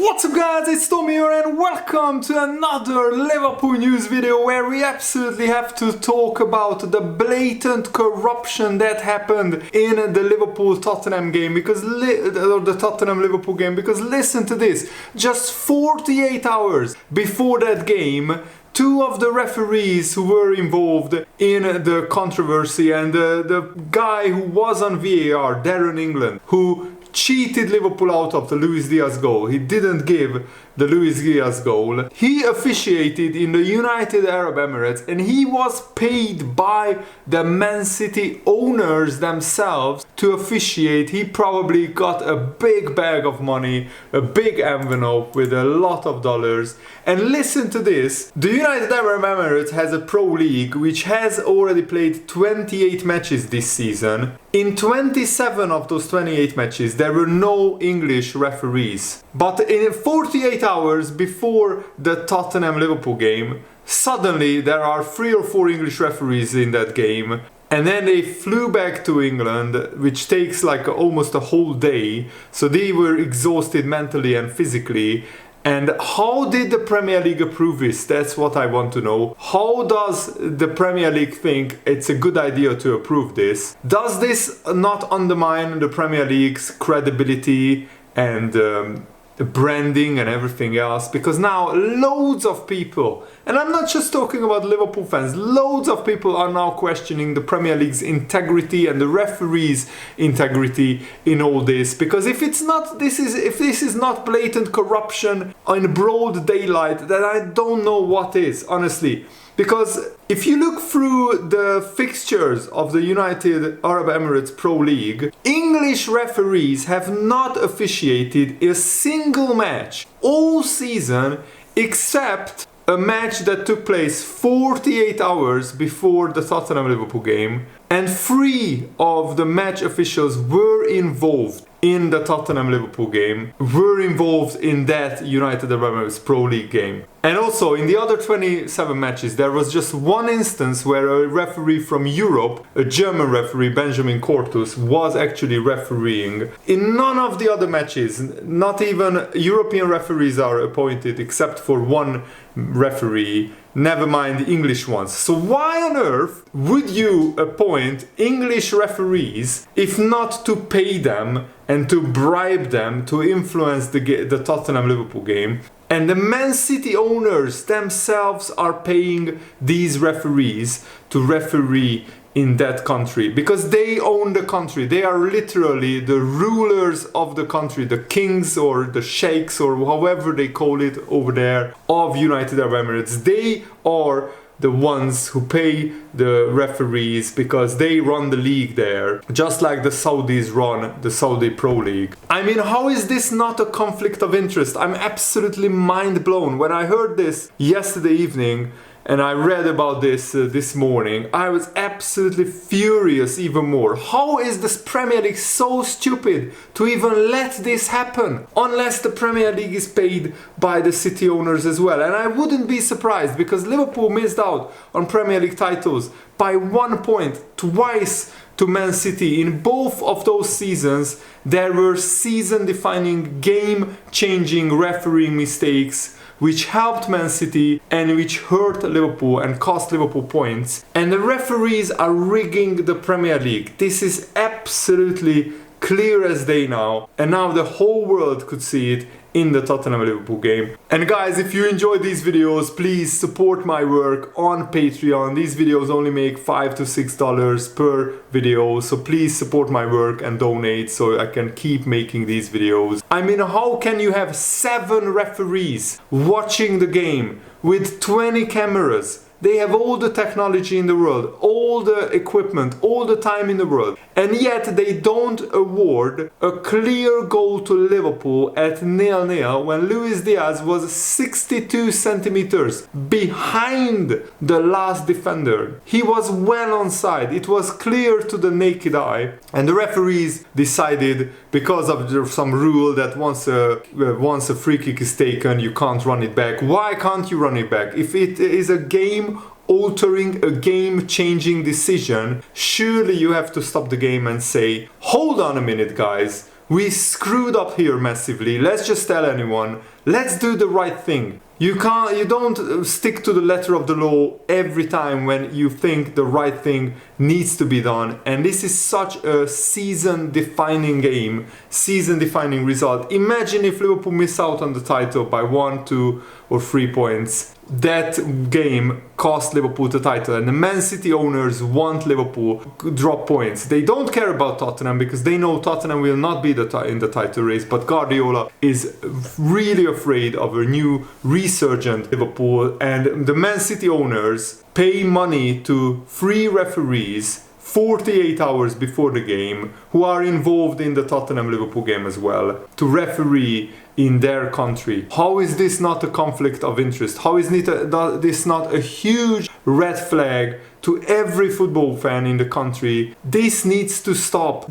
What's up guys, it's Tommy here and welcome to another Liverpool news video where we absolutely have to talk about the blatant corruption that happened in the Liverpool-Tottenham game because the Tottenham-Liverpool game, because listen to this, just 48 hours before that game, two of the referees who were involved in the controversy and the guy who was on VAR, Darren England, who cheated Liverpool out of the Luis Diaz goal. He didn't give the Luis Diaz goal. He officiated in the United Arab Emirates and he was paid by the Man City owners themselves to officiate. He probably got a big bag of money, a big envelope with a lot of dollars. And listen to this, the United Arab Emirates has a pro league which has already played 28 matches this season. In 27 of those 28 matches there were no English referees. But in 48 hours before the Tottenham-Liverpool game, suddenly there are 3 or 4 English referees in that game. And then they flew back to England, which takes like almost a whole day. So they were exhausted mentally and physically. And how did the Premier League approve this? That's what I want to know. How does the Premier League think it's a good idea to approve this? Does this not undermine the Premier League's credibility and branding and everything else? Because now loads of people, and I'm not just talking about Liverpool fans, loads of people are now questioning the Premier League's integrity and the referees' integrity in all this. Because if it's not, if this is not blatant corruption in broad daylight, then I don't know what is, honestly. Because if you look through the fixtures of the United Arab Emirates Pro League, English referees have not officiated a single match all season except a match that took place 48 hours before the Tottenham-Liverpool game, and 3 of the match officials were involved in the Tottenham-Liverpool game, were involved in that United Arab Emirates Pro League game. And also in the other 27 matches there was just one instance where a referee from Europe, a German referee, Benjamin Cortus, was actually refereeing. In none of the other matches, not even European referees are appointed except for one referee, never mind the English ones. So why on earth would you appoint English referees if not to pay them and to bribe them to influence the Tottenham-Liverpool game? And the Man City owners themselves are paying these referees to referee in that country because they own the country. They are literally the rulers of the country, the kings or the sheikhs or however they call it over there of United Arab Emirates. They are the ones who pay the referees because they run the league there, just like the Saudis run the Saudi Pro League. I mean, how is this not a conflict of interest? I'm absolutely mind blown. When I heard this yesterday evening and I read about this this morning, I was absolutely furious even more. How is this Premier League so stupid to even let this happen? Unless the Premier League is paid by the City owners as well. And I wouldn't be surprised because Liverpool missed out on Premier League titles by 1 point twice to Man City. In both of those seasons there were season-defining, game-changing refereeing mistakes which helped Man City and which hurt Liverpool and cost Liverpool points. And the referees are rigging the Premier League. This is absolutely clear as day now. And now the whole world could see it in the Tottenham-Liverpool game. And guys, if you enjoy these videos, please support my work on Patreon. These videos only make $5 to $6 per video, so please support my work and donate so I can keep making these videos. I mean, how can you have 7 referees watching the game with 20 cameras? They have all the technology in the world, all the equipment, all the time in the world. And yet they don't award a clear goal to Liverpool at 0-0 when Luis Diaz was 62 centimeters behind the last defender. He was well onside. It was clear to the naked eye. And the referees decided, because of some rule that once a free kick is taken, you can't run it back. Why can't you run it back? If it is a game-altering, a game-changing decision, surely you have to stop the game and say, hold on a minute guys, We screwed up here massively. Let's just tell anyone, let's do the right thing. You don't stick to the letter of the law every time when you think the right thing needs to be done. And this is such a season-defining game, season-defining result. Imagine if Liverpool miss out on the title by 1, 2 or 3 points. That game cost Liverpool the title, and the Man City owners want Liverpool to drop points. They don't care about Tottenham because they know Tottenham will not be in the title race, but Guardiola is really afraid of a new resurgent Liverpool, and the Man City owners pay money to 3 referees 48 hours before the game who are involved in the Tottenham-Liverpool game as well to referee in their country. How is this not a conflict of interest? How is this not a huge red flag to every football fan in the country? This needs to stop.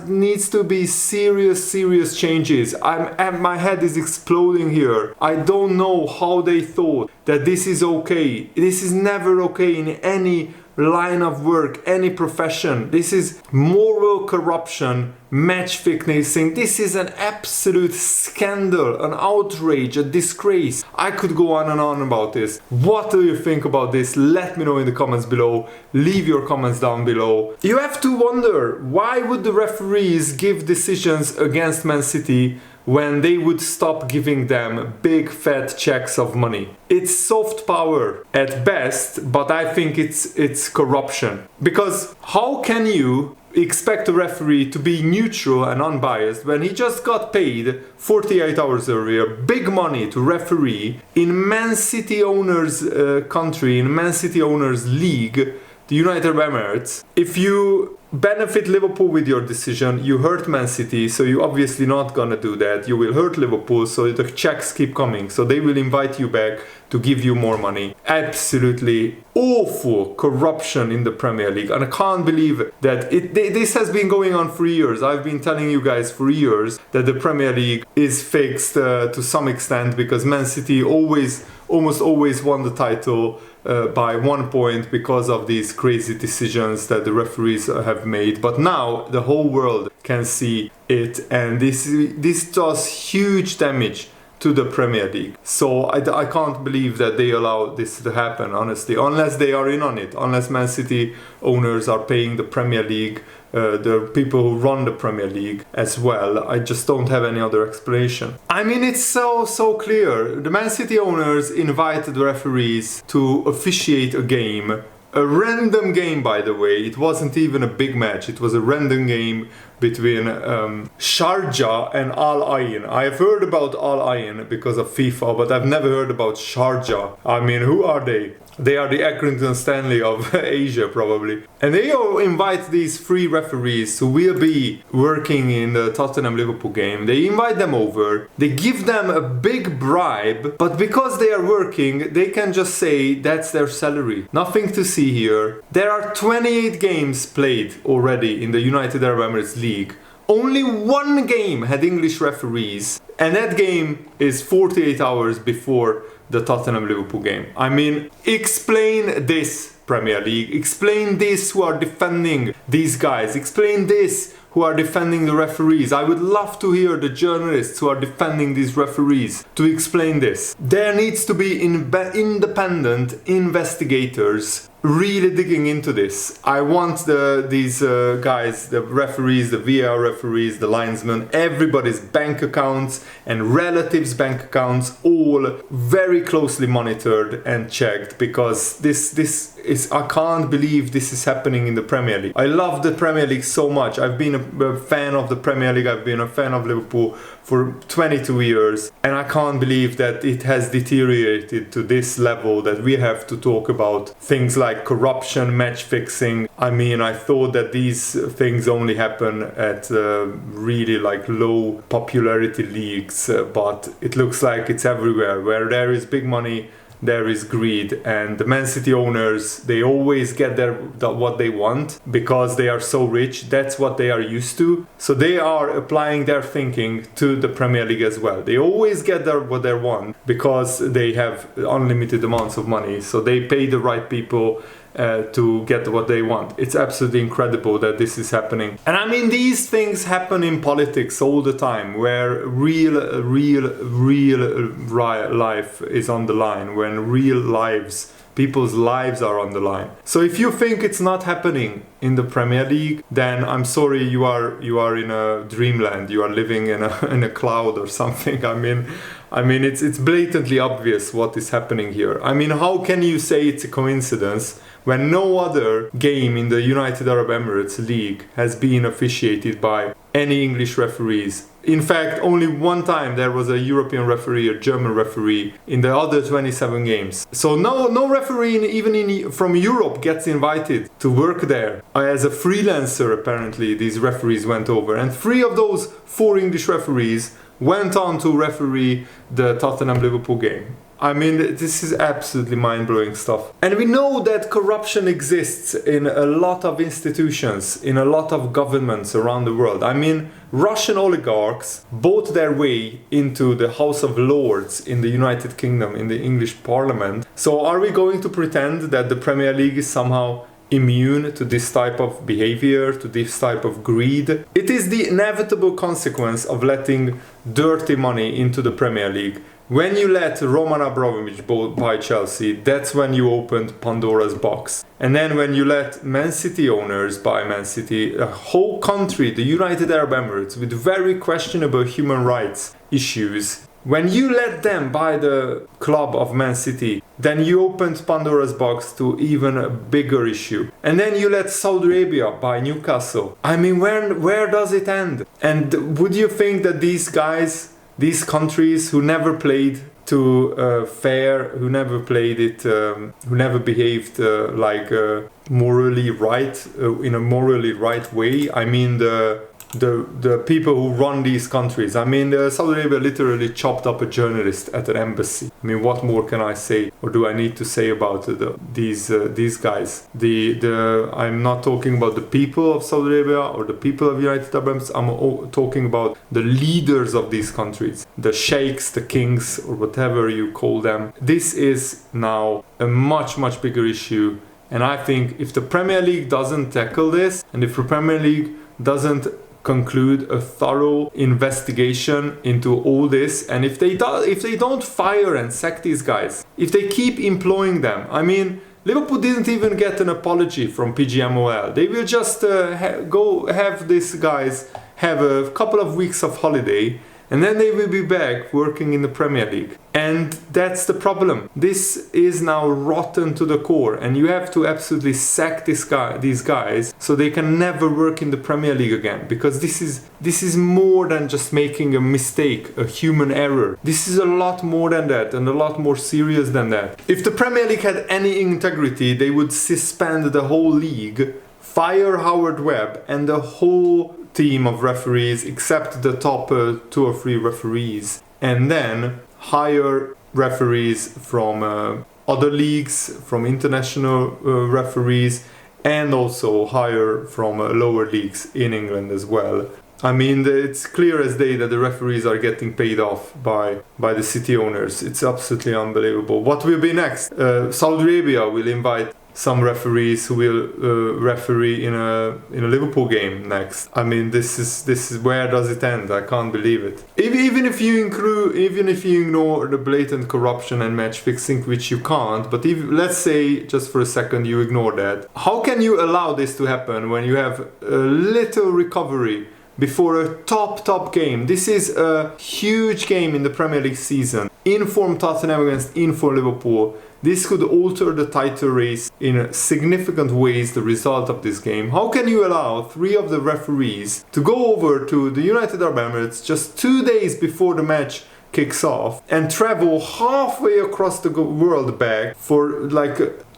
Needs to be serious changes. My head is exploding here. I don't know how they thought that this is okay. This is never okay in any line of work, any profession. This is moral corruption, match fixing. This is an absolute scandal, an outrage, a disgrace. I could go on and on about this. What do you think about this? Let me know in the comments below. Leave your comments down below. You have to wonder, why would the referees give decisions against Man City when they would stop giving them big fat checks of money? It's soft power at best, but I think it's corruption. Because how can you expect a referee to be neutral and unbiased when he just got paid 48 hours earlier big money to referee in Man City owners' country, in Man City owners' league, the United Arab Emirates? If you benefit Liverpool with your decision, you hurt Man City, so you're obviously not gonna do that. You will hurt Liverpool, so the checks keep coming, so they will invite you back to give you more money. Absolutely awful corruption in the Premier League, and I can't believe that this has been going on for years. I've been telling you guys for years that the Premier League is fixed to some extent because Man City almost always won the title by 1 point because of these crazy decisions that the referees have made. But now the whole world can see it, and this does huge damage to the Premier League. So I can't believe that they allow this to happen, honestly, unless they are in on it, unless Man City owners are paying the Premier League, the people who run the Premier League as well. I just don't have any other explanation. I mean, it's so clear. The Man City owners invited referees to officiate a game. A random game, by the way. It wasn't even a big match. It was a random game between Sharjah and Al Ain. I've heard about Al Ain because of FIFA, but I've never heard about Sharjah. I mean, who are they? They are the Accrington Stanley of Asia, probably. And they all invite these 3 referees who will be working in the Tottenham-Liverpool game. They invite them over, they give them a big bribe, but because they are working, they can just say that's their salary. Nothing to see here. There are 28 games played already in the United Arab Emirates League. Only 1 game had English referees, and that game is 48 hours before the Tottenham-Liverpool game. I mean, explain this, Premier League. Explain this who are defending these guys. Explain this who are defending the referees. I would love to hear the journalists who are defending these referees to explain this. There needs to be independent investigators really digging into this. I want these guys, the referees, the VAR referees, the linesmen, everybody's bank accounts and relatives' bank accounts all very closely monitored and checked, because this is, I can't believe this is happening in the Premier League. I love the Premier League so much. I've been a fan of the Premier League. I've been a fan of Liverpool for 22 years, and I can't believe that it has deteriorated to this level that we have to talk about things like corruption, match fixing. I mean, I thought that these things only happen at really like low popularity leagues, but it looks like it's everywhere. Where there is big money, there is greed, and the Man City owners, they always get what they want because they are so rich. That's what they are used to. So they are applying their thinking to the Premier League as well. They always get what they want because they have unlimited amounts of money. So they pay the right people to get what they want. It's absolutely incredible that this is happening. And I mean, these things happen in politics all the time, where real life is on the line, when real lives, people's lives are on the line. So if you think it's not happening in the Premier League, then I'm sorry, you are in a dreamland. You are living in a cloud or something. I mean, it's blatantly obvious what is happening here. I mean, how can you say it's a coincidence when no other game in the United Arab Emirates League has been officiated by any English referees? In fact, only one time there was a European referee, a German referee, in the other 27 games. So no referee from Europe gets invited to work there. As a freelancer, apparently, these referees went over. And 3 of those 4 English referees went on to referee the Tottenham-Liverpool game. I mean, this is absolutely mind-blowing stuff. And we know that corruption exists in a lot of institutions, in a lot of governments around the world. I mean, Russian oligarchs bought their way into the House of Lords in the United Kingdom, in the English Parliament. So are we going to pretend that the Premier League is somehow immune to this type of behavior, to this type of greed? It is the inevitable consequence of letting dirty money into the Premier League. When you let Roman Abramovich buy Chelsea, that's when you opened Pandora's box. And then when you let Man City owners buy Man City, a whole country, the United Arab Emirates, with very questionable human rights issues, when you let them buy the club of Man City, then you opened Pandora's box to even a bigger issue. And then you let Saudi Arabia buy Newcastle. I mean, where does it end? And would you think that these guys, these countries who never played to fair, who never played it, who never behaved morally right, in a morally right way, I mean the people who run these countries. I mean, Saudi Arabia literally chopped up a journalist at an embassy. I mean, what more can I say, or do I need to say about these guys? I'm not talking about the people of Saudi Arabia or the people of United Arab Emirates. I'm talking about the leaders of these countries, the sheikhs, the kings, or whatever you call them. This is now a much bigger issue, and I think if the Premier League doesn't tackle this, and if the Premier League doesn't conclude a thorough investigation into all this, and if they don't fire and sack these guys, if they keep employing them, I mean, Liverpool didn't even get an apology from PGMOL. They will just go have these guys have a couple of weeks of holiday, and then they will be back working in the Premier League. And that's the problem. This is now rotten to the core, and you have to absolutely sack these guys so they can never work in the Premier League again. Because this is more than just making a mistake, a human error. This is a lot more than that, and a lot more serious than that. If the Premier League had any integrity, they would suspend the whole league, fire Howard Webb and the whole team of referees except the top 2 or 3 referees, and then hire referees from other leagues, from international referees, and also hire from lower leagues in England as well. I mean, it's clear as day that the referees are getting paid off by the city owners. It's absolutely unbelievable. What will be next? Saudi Arabia will invite some referees who will referee in a Liverpool game next. I mean, this is where does it end? I can't believe it. Even if you ignore the blatant corruption and match fixing, which you can't, but let's say just for a second you ignore that. How can you allow this to happen when you have a little recovery before a top game? This is a huge game in the Premier League season. Inform Tottenham against inform Liverpool. This could alter the title race in significant ways, the result of this game. How can you allow 3 of the referees to go over to the United Arab Emirates just 2 days before the match kicks off and travel halfway across the world back for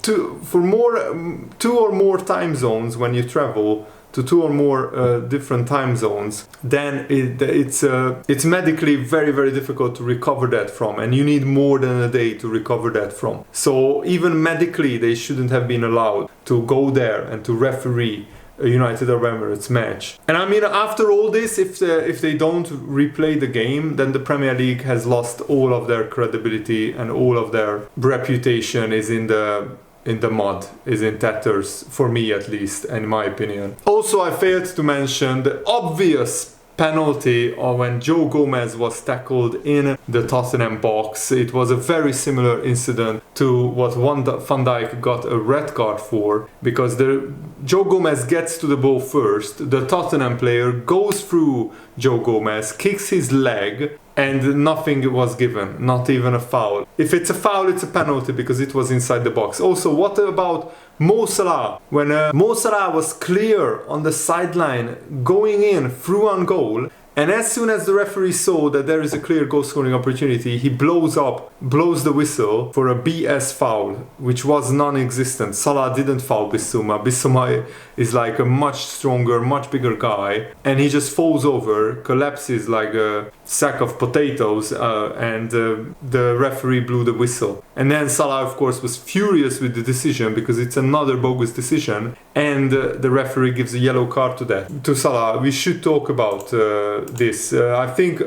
two or more time zones when you travel to 2 or more different time zones, then it's medically very difficult to recover that from, and you need more than a day to recover that from. So even medically they shouldn't have been allowed to go there and to referee a United Arab Emirates match. And I mean, after all this, if they don't replay the game, then the Premier League has lost all of their credibility, and all of their reputation is in the in the mud, is in tatters, for me at least, in my opinion. Also, I failed to mention the obvious penalty of when Joe Gomez was tackled in the Tottenham box. It was a very similar incident to what Van Dijk got a red card for, because Joe Gomez gets to the ball first, the Tottenham player goes through Joe Gomez, kicks his leg, and nothing was given, not even a foul. If it's a foul, it's a penalty because it was inside the box. Also, what about Mo Salah? When Mo Salah was clear on the sideline going in through on goal, and as soon as the referee saw that there is a clear goal scoring opportunity, he blows the whistle for a BS foul, which was non-existent. Salah didn't foul Bissouma. Bissouma is like a much stronger, much bigger guy, and he just falls over, collapses like a sack of potatoes, and the referee blew the whistle. And then Salah, of course, was furious with the decision because it's another bogus decision, and the referee gives a yellow card to Salah. We should talk about this. I think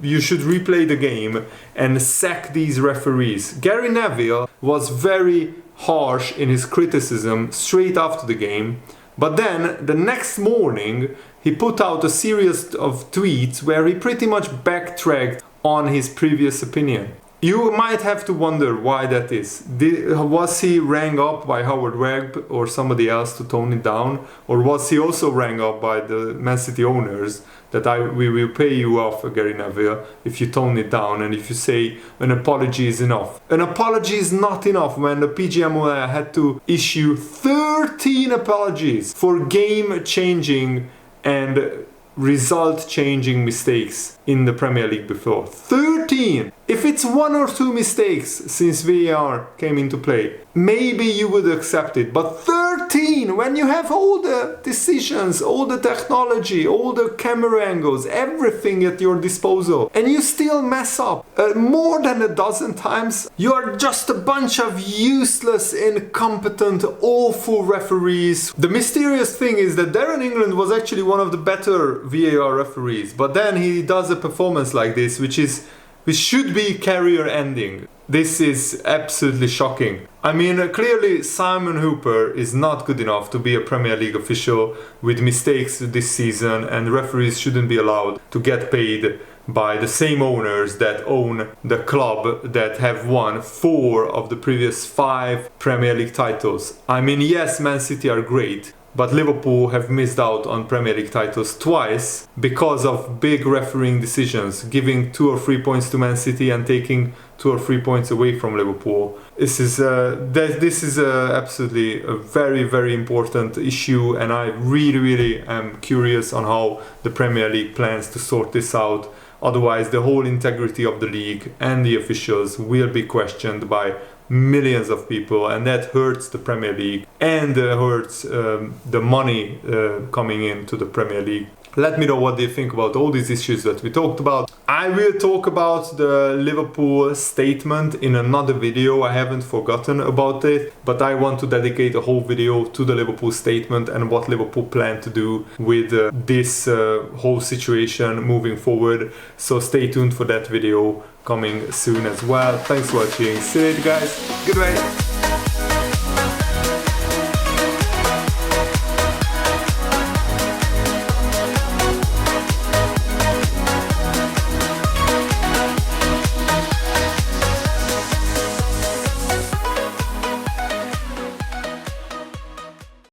you should replay the game and sack these referees. Gary Neville was very harsh in his criticism straight after the game, but then the next morning he put out a series of tweets where he pretty much backtracked on his previous opinion. You might have to wonder why that is. Was he rang up by Howard Webb or somebody else to tone it down? Or was he also rang up by the Man City owners that we will pay you off, Gary Neville, if you tone it down and if you say an apology is enough? An apology is not enough when the PGMOL had to issue 13 apologies for game-changing and result-changing mistakes in the Premier League before. 13! If it's one or two mistakes since VAR came into play, maybe you would accept it. But 13! When you have all the decisions, all the technology, all the camera angles, everything at your disposal, and you still mess up more than a dozen times, you are just a bunch of useless, incompetent, awful referees. The mysterious thing is that Darren England was actually one of the better VAR referees, but then he does a performance like this, which should be career ending. This is absolutely shocking. I mean, clearly Simon Hooper is not good enough to be a Premier League official with mistakes this season, and referees shouldn't be allowed to get paid by the same owners that own the club that have won 4 of the previous 5 Premier League titles. I mean, yes, Man City are great, but Liverpool have missed out on Premier League titles twice because of big refereeing decisions, giving 2 or 3 points to Man City and taking 2 or 3 points away from Liverpool. This is absolutely a very, very important issue, and I really am curious on how the Premier League plans to sort this out. Otherwise, the whole integrity of the league and the officials will be questioned by millions of people, and that hurts the Premier League and hurts the money coming into the Premier League. Let me know what you think about all these issues that we talked about. I will talk about the Liverpool statement in another video. I haven't forgotten about it, but I want to dedicate a whole video to the Liverpool statement and what Liverpool plan to do with this whole situation moving forward. So stay tuned for that video coming soon as well. Thanks for watching. See you later, guys. Goodbye.